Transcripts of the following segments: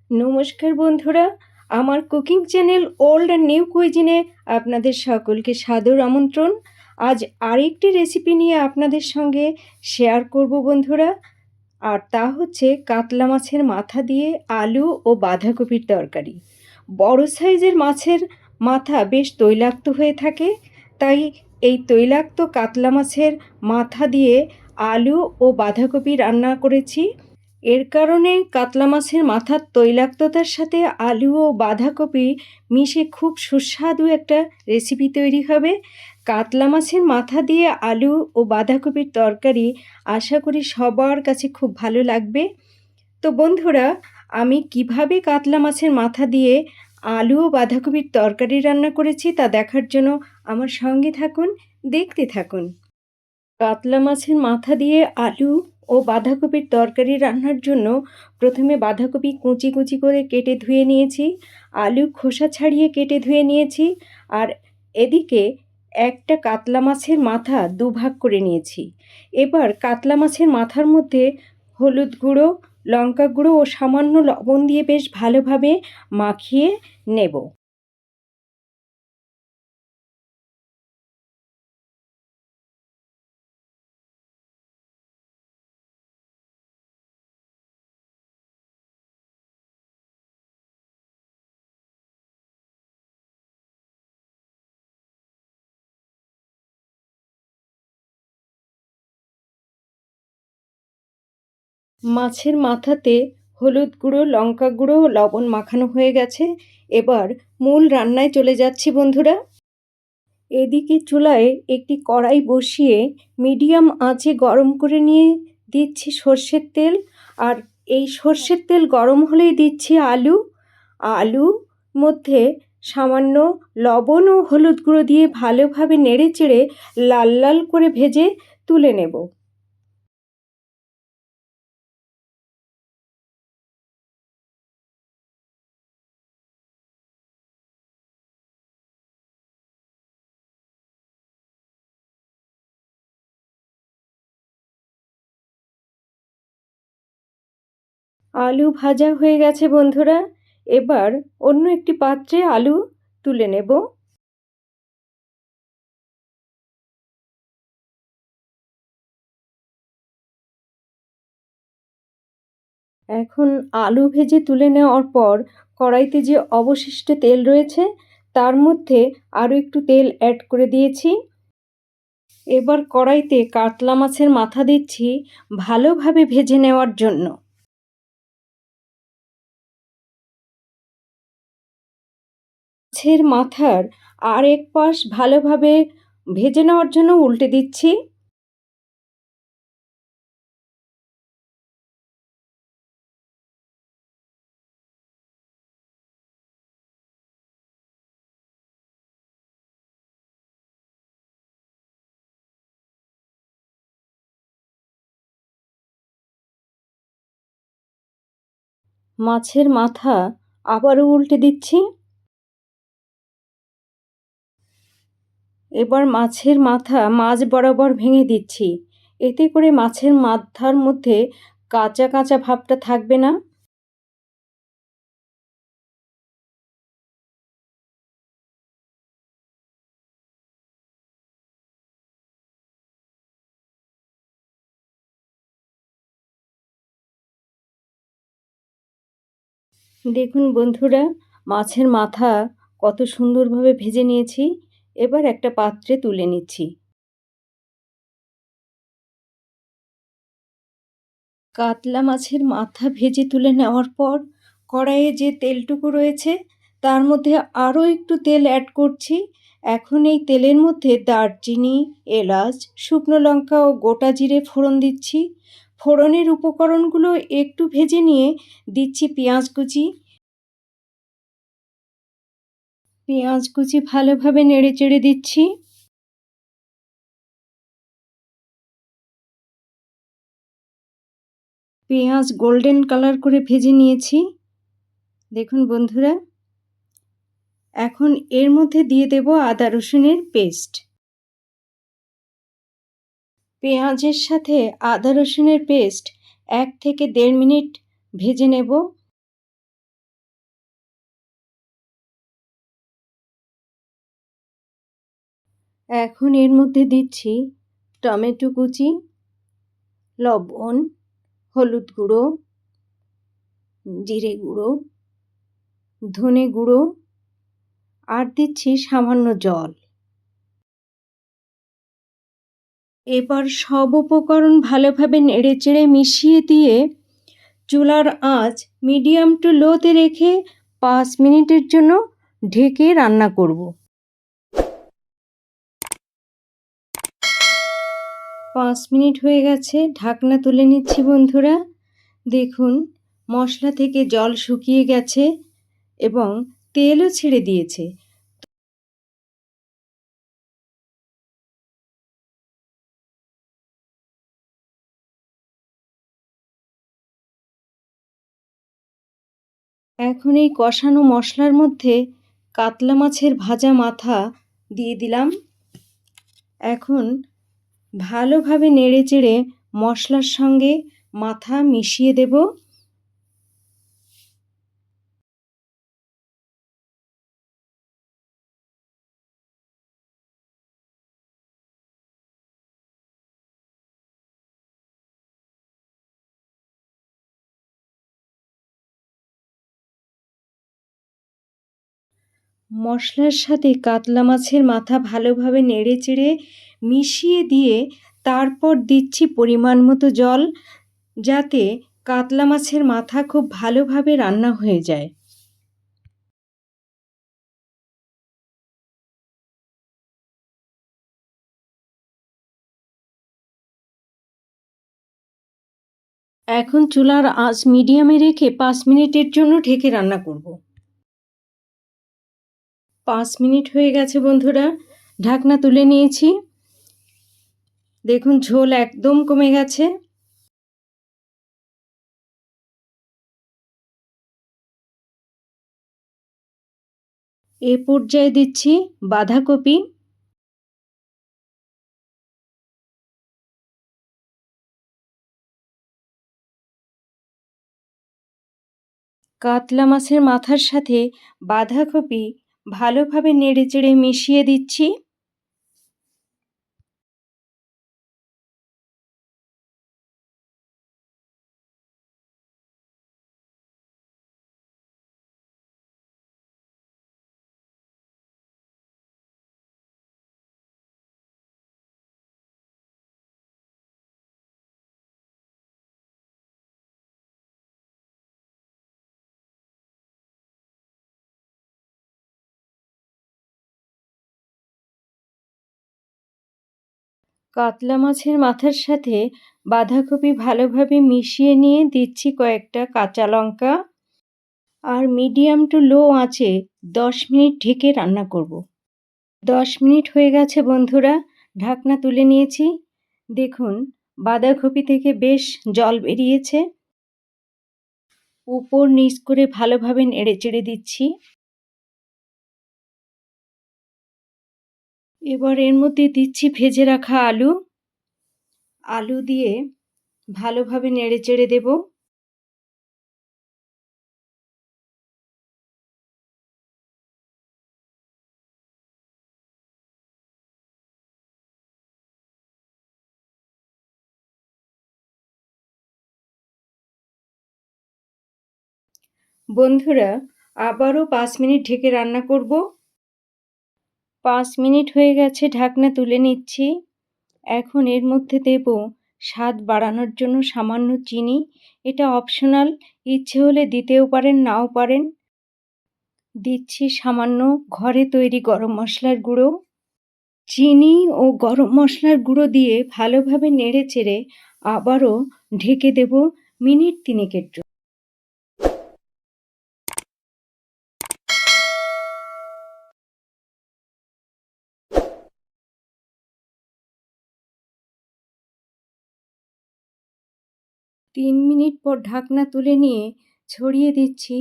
নমস্কার বন্ধুরা, আমার cooking channel old and new কুইজিনে আপনাদের সকলকে সাদর আমন্ত্রণ। আজ আরেকটি রেসিপি নিয়ে আপনাদের সঙ্গে শেয়ার করব বন্ধুরা, আর তা হচ্ছে কাতলা মাছের মাথা দিয়ে আলু ও বাঁধাকপির তরকারি। বড় সাইজের মাছের মাথা বেশ তৈলাক্ত হয়ে থাকে, তাই এই তৈলাক্ত কাতলা মাছের মাথা দিয়ে আলু ও বাঁধাকপি রান্না করেছি। এর কারণে কাতলা মাছের মাথার তৈলাক্ততার সাথে আলু ও বাঁধাকপি মিশে খুব সুস্বাদু একটা রেসিপি তৈরি হবে। কাতলা মাছের মাথা দিয়ে আলু ও বাঁধাকপির তরকারি আশা করি সবার কাছে খুব ভালো লাগবে। তো বন্ধুরা, আমি কিভাবে কাতলা মাছের মাথা দিয়ে আলু ও বাঁধাকপির তরকারি রান্না করেছি তা দেখার জন্য আমার সঙ্গে থাকুন, দেখতে থাকুন। কাতলা মাছের মাথা দিয়ে আলু ও বাঁধাকপির তরকারি রান্নার জন্য প্রথমে বাঁধাকপি কুচি কুচি করে কেটে ধুয়ে নিয়েছি, আলু খোসা ছাড়িয়ে কেটে ধুয়ে নিয়েছি, আর এদিকে একটা কাতলা মাছের মাথা দুভাগ করে নিয়েছি। এবার কাতলা মাছের মাথার মধ্যে হলুদ গুঁড়ো, লঙ্কা গুঁড়ো ও সামান্য লবণ দিয়ে বেশ ভালোভাবে মাখিয়ে নেব। মাছের মাথাতে হলুদ গুঁড়ো, লঙ্কা গুঁড়ো ও লবণ মাখানো হয়ে গেছে। এবার মূল রান্নায় চলে যাচ্ছি বন্ধুরা। এদিকে চুলায় একটি কড়াই বসিয়ে মিডিয়াম আঁচে গরম করে নিয়ে দিচ্ছি সর্ষের তেল। আর এই সর্ষের তেল গরম হলেই দিচ্ছি আলু। আলু মধ্যে সামান্য লবণ ও হলুদ গুঁড়ো দিয়ে ভালোভাবে নেড়েচেড়ে লাল লাল করে ভেজে তুলে নেব। আলু ভাজা হয়ে গেছে বন্ধুরা। এবার অন্য একটি পাত্রে আলু তুলে নেব। এখন আলু ভেজে তুলে নেওয়ার পর কড়াইতে যে অবশিষ্ট তেল রয়েছে তার মধ্যে আরও একটু তেল অ্যাড করে দিয়েছি। এবার কড়াইতে কাতলা মাছের মাথা দিচ্ছি ভালোভাবে ভেজে নেওয়ার জন্য। মাছের মাথার আর এক পাশ ভালোভাবে ভেজে নেওয়ার জন্য উল্টে দিচ্ছি। মাছের মাথা আবারও উল্টে দিচ্ছি। এবার মাছের মাথা মাঝ বরাবর ভেঙে দিচ্ছি। এতে করে মাছের মাথার মধ্যে কাঁচা কাঁচা ভাবটা থাকবে না। দেখুন বন্ধুরা, মাছের মাথা কত সুন্দরভাবে ভেজে নিয়েছি। এবার একটা পাত্রে তুলে নিচ্ছি। কাতলা মাছের মাথা ভেজে তুলে নেওয়ার পর কড়াইয়ে যে তেলটুকু রয়েছে তার মধ্যে আরও একটু তেল অ্যাড করছি। এখন এই তেলের মধ্যে দারচিনি, এলাচ, শুকনো লঙ্কা ও গোটা জিরে ফোড়ন দিচ্ছি। ফোড়নের উপকরণগুলো একটু ভেজে নিয়ে দিচ্ছি পেঁয়াজ কুচি। পেঁয়াজ কুচি ভালোভাবে নেড়েচেড়ে দিচ্ছি। পেঁয়াজ গোল্ডেন কালার করে ভেজে নিয়েছি। দেখুন বন্ধুরা, এখন এর মধ্যে দিয়ে দেব আদা রসুনের পেস্ট। পেঁয়াজের সাথে আদা রসুনের পেস্ট 1 থেকে 1.5 মিনিট ভেজে নেব। এখন এর মধ্যে দিচ্ছি টমেটো কুচি, লবণ, হলুদ গুঁড়ো, জিরে গুঁড়ো, ধনে গুঁড়ো আর দিচ্ছি সামান্য জল। এবার সব উপকরণ ভালোভাবে নেড়েচেড়ে মিশিয়ে দিয়ে চুলার আঁচ মিডিয়াম টু লোতে রেখে 5 মিনিটের জন্য ঢেকে রান্না করব। 5 মিনিট হয়ে গেছে, ঢাকনা তুলে নিচ্ছি বন্ধুরা। দেখুন মশলা থেকে জল শুকিয়ে গেছে এবং তেলও ছেড়ে দিয়েছে। এখন এই কষানো মশলার মধ্যে কাতলা মাছের ভাজা মাথা দিয়ে দিলাম। এখন ভালোভাবে নেড়েচেড়ে মশলার সঙ্গে মাথা মিশিয়ে দেব। মশলার সাথে কাতলা মাছের মাথা ভালোভাবে নেড়েচেড়ে মিশিয়ে দিয়ে তারপর দিচ্ছি পরিমাণ মতো জল, যাতে কাতলা মাছের মাথা খুব ভালোভাবে রান্না হয়ে যায়। এখন চুলার আঁচ মিডিয়ামে রেখে 5 মিনিটের জন্য ঢেকে রান্না করব। 5 মিনিট হয়ে গেছে বন্ধুরা, ঢাকনা তুলে নিয়েছি। দেখুন ঝোল একদম কমে গেছে। এ পর্যায়ে দিচ্ছি বাঁধাকপি, কাতলা মাছের মাথার সাথে বাঁধাকপি ভালোভাবে নেড়েচেড়ে মিশিয়ে দিচ্ছি। কাতলা মাছের মাথার সাথে বাঁধাকপি ভালোভাবে মিশিয়ে নিয়ে দিচ্ছি কয়েকটা কাঁচা লঙ্কা আর মিডিয়াম টু লো আঁচে 10 মিনিট ঢেকে রান্না করব। 10 মিনিট হয়ে গেছে বন্ধুরা, ঢাকনা তুলে নিয়েছি। দেখুন বাঁধাকপি থেকে বেশ জল বেরিয়েছে। উপর নিচ করে ভালোভাবে নেড়েচেড়ে দিচ্ছি। এবার এর মধ্যে দিচ্ছি ভেজে রাখা আলু। আলু দিয়ে ভালোভাবে নেড়েচেড়ে দেব। বন্ধুরা আবারও 5 মিনিট ঢেকে রান্না করব। 5 মিনিট হয়ে গেছে, ঢাকনা তুলে নিচ্ছি। এখন এর মধ্যে দেব স্বাদ বাড়ানোর জন্য সামান্য চিনি। এটা অপশনাল, ইচ্ছে হলে দিতেও পারেন নাও পারেন। দিচ্ছি সামান্য ঘরে তৈরি গরম মশলার গুঁড়ো। চিনি ও গরম মশলার গুঁড়ো দিয়ে ভালোভাবে নেড়েচেড়ে আবারও ঢেকে দেব মিনিট 3-এর জন্য। 3 মিনিট পর ঢাকনা তুলে নিয়ে ছড়িয়ে দিচ্ছি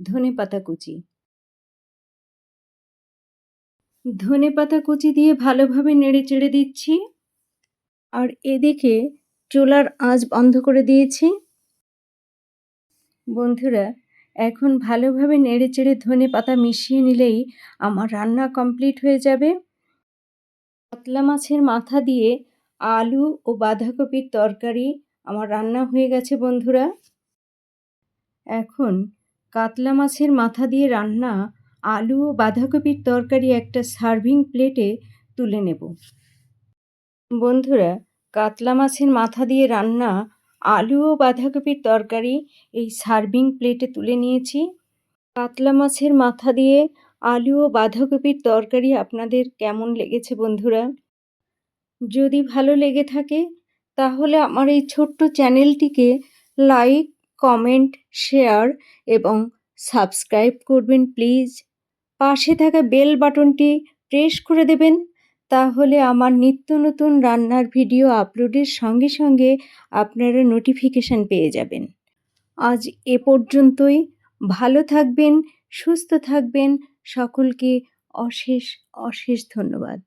ধনেপাতা কুচি। ধনেপাতা কুচি দিয়ে ভালোভাবে নেড়েচেড়ে দিচ্ছি। আর এদিকে চুলার আঁচ বন্ধ করে দিয়েছি। বন্ধুরা এখন ভালোভাবে নেড়েচেড়ে ধনেপাতা মিশিয়ে নিলেই আমার রান্না কমপ্লিট হয়ে যাবে। কাতলা মাছের মাথা দিয়ে আলু ও বাঁধাকপির তরকারি আমার রান্না হয়ে গেছে বন্ধুরা। এখন কাতলা মাছের মাথা দিয়ে রান্না আলু ও বাঁধাকপির তরকারি একটা সার্ভিং প্লেটে তুলে নেব। বন্ধুরা, কাতলা মাছের মাথা দিয়ে রান্না আলু ও বাঁধাকপির তরকারি এই সার্ভিং প্লেটে তুলে নিয়েছি। কাতলা মাছের মাথা দিয়ে আলু ও বাঁধাকপির তরকারি আপনাদের কেমন লেগেছে বন্ধুরা? যদি ভালো লেগে থাকে তাহলে আমার এই ছোট্ট চ্যানেলটিকে লাইক, কমেন্ট, শেয়ার এবং সাবস্ক্রাইব করবেন প্লিজ। পাশে থাকা বেল বাটনটি প্রেস করে দেবেন, তাহলে আমার নিত্য নতুন রান্নার ভিডিও আপলোডের সঙ্গে সঙ্গে আপনারা নোটিফিকেশান পেয়ে যাবেন। আজ এ পর্যন্তই। ভালো থাকবেন, সুস্থ থাকবেন। সকলকে অশেষ অশেষ ধন্যবাদ।